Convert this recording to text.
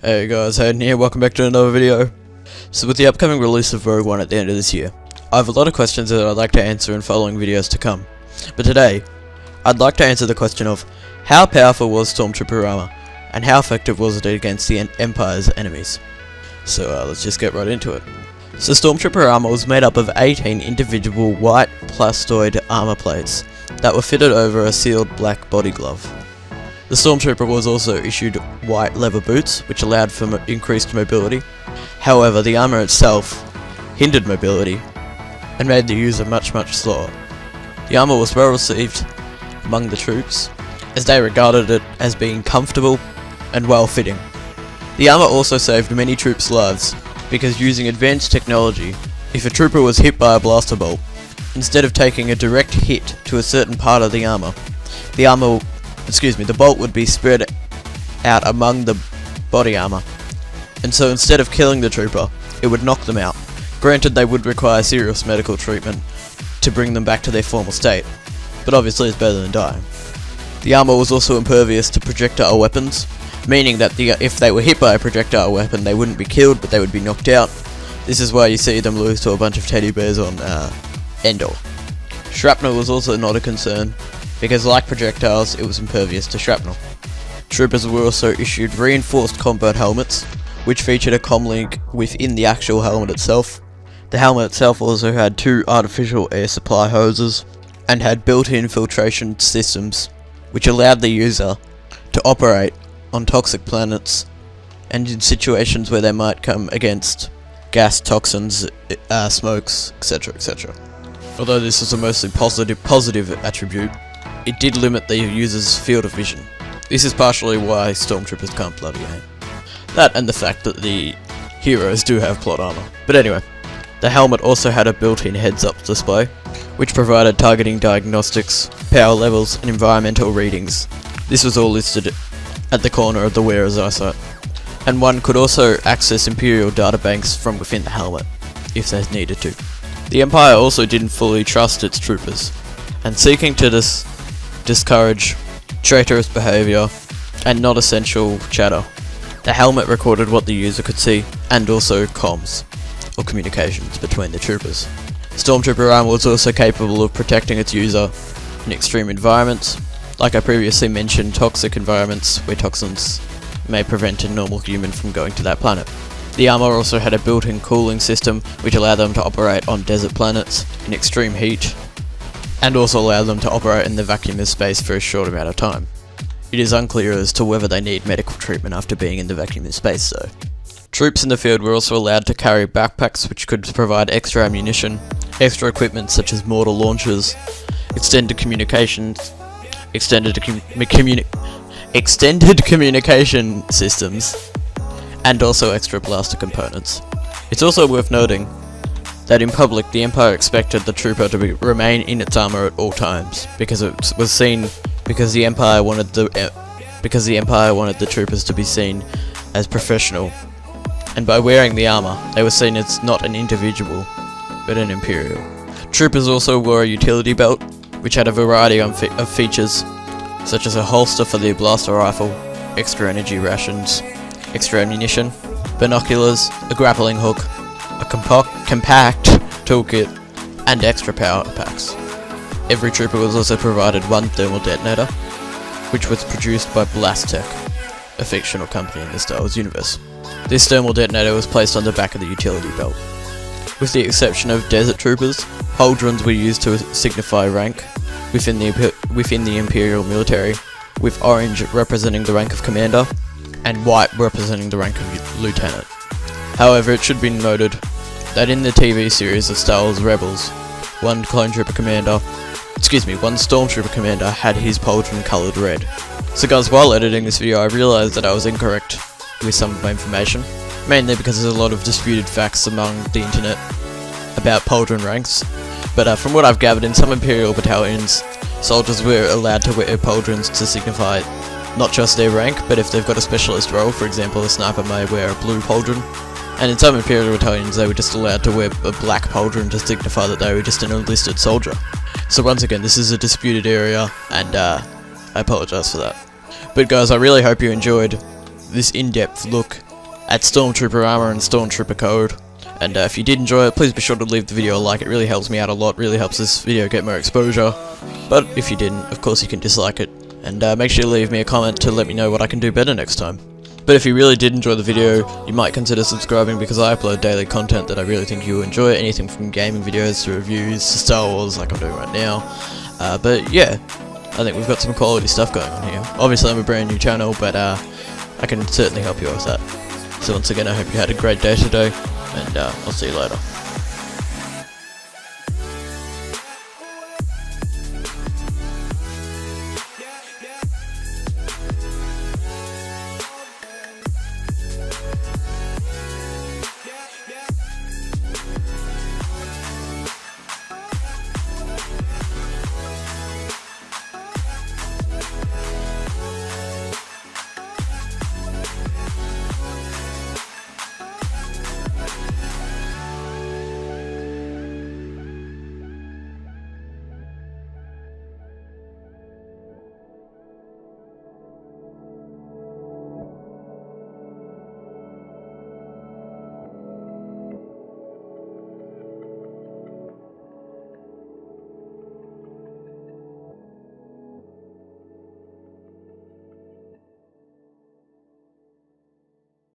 Hey guys, Hayden here, welcome back to another video. So with the upcoming release of Rogue One at the end of this year, I have a lot of questions that I'd like to answer in following videos to come. But today, I'd like to answer the question of, how powerful was Stormtrooper armor, and how effective was it against the Empire's enemies? So let's just get right into it. So Stormtrooper armor was made up of 18 individual white plastoid armor plates that were fitted over a sealed black body glove. The Stormtrooper was also issued white leather boots, which allowed for increased mobility. However, the armor itself hindered mobility and made the user much slower. The armor was well received among the troops, as they regarded it as being comfortable and well fitting. The armor also saved many troops' lives, because using advanced technology, if a trooper was hit by a blaster bolt, instead of taking a direct hit to a certain part of the armor, the bolt would be spread out among the body armor, and so instead of killing the trooper, it would knock them out. Granted, they would require serious medical treatment to bring them back to their former state, but obviously it's better than dying. The armor was also impervious to projectile weapons, meaning that if they were hit by a projectile weapon, they wouldn't be killed, but they would be knocked out. This is why you see them lose to a bunch of teddy bears on Endor. Shrapnel was also not a concern, because like projectiles, it was impervious to shrapnel. Troopers were also issued reinforced combat helmets, which featured a comlink within the actual helmet itself. The helmet itself also had 2 artificial air supply hoses, and had built-in filtration systems, which allowed the user to operate on toxic planets, and in situations where they might come against gas, toxins, smokes, etc. Although this is a mostly positive attribute, it did limit the user's field of vision. This is partially why Stormtroopers can't bloody aim. That and the fact that the heroes do have plot armor. But anyway, the helmet also had a built-in heads-up display, which provided targeting diagnostics, power levels, and environmental readings. This was all listed at the corner of the wearer's eyesight, and one could also access Imperial databanks from within the helmet, if they needed to. The Empire also didn't fully trust its troopers, and seeking to discourage traitorous behaviour and not essential chatter, the helmet recorded what the user could see, and also comms, or communications between the troopers. Stormtrooper armor was also capable of protecting its user in extreme environments, like I previously mentioned, toxic environments where toxins may prevent a normal human from going to that planet. The armor also had a built-in cooling system which allowed them to operate on desert planets in extreme heat, and also allowed them to operate in the vacuum of space for a short amount of time. It is unclear as to whether they need medical treatment after being in the vacuum of space though. Troops in the field were also allowed to carry backpacks which could provide extra ammunition, extra equipment such as mortar launchers, extended communication systems, and also extra blaster components. It's also worth noting that in public the Empire expected the trooper to remain in its armor at all times, because the Empire wanted the troopers to be seen as professional, and by wearing the armor they were seen as not an individual but an Imperial. Troopers also wore a utility belt, which had a variety of features, such as a holster for the blaster rifle, extra energy rations, extra ammunition, binoculars, a grappling hook, a compact toolkit, and extra power packs. Every trooper was also provided one thermal detonator, which was produced by Blastech, a fictional company in the Star Wars universe. This thermal detonator was placed on the back of the utility belt. With the exception of desert troopers, pauldrons were used to signify rank within the Imperial military, with orange representing the rank of commander, and white representing the rank of lieutenant. However, it should be noted that in the TV series of Star Wars Rebels, one Stormtrooper commander had his pauldron coloured red. So guys, while editing this video I realised that I was incorrect with some of my information, mainly because there's a lot of disputed facts among the internet about pauldron ranks, but from what I've gathered, in some Imperial battalions, soldiers were allowed to wear pauldrons to signify not just their rank, but if they've got a specialist role. For example, a sniper may wear a blue pauldron, and in some Imperial battalions they were just allowed to wear a black pauldron to signify that they were just an enlisted soldier. So once again, this is a disputed area, and I apologise for that. But guys, I really hope you enjoyed this in-depth look at Stormtrooper Armor and Stormtrooper Code. And if you did enjoy it, please be sure to leave the video a like. It really helps me out a lot, really helps this video get more exposure. But if you didn't, of course you can dislike it. And make sure to leave me a comment to let me know what I can do better next time. But if you really did enjoy the video, you might consider subscribing, because I upload daily content that I really think you will enjoy. Anything from gaming videos to reviews to Star Wars, like I'm doing right now. But yeah, I think we've got some quality stuff going on here. Obviously I'm a brand new channel, but I can certainly help you with that. So once again, I hope you had a great day today, and I'll see you later.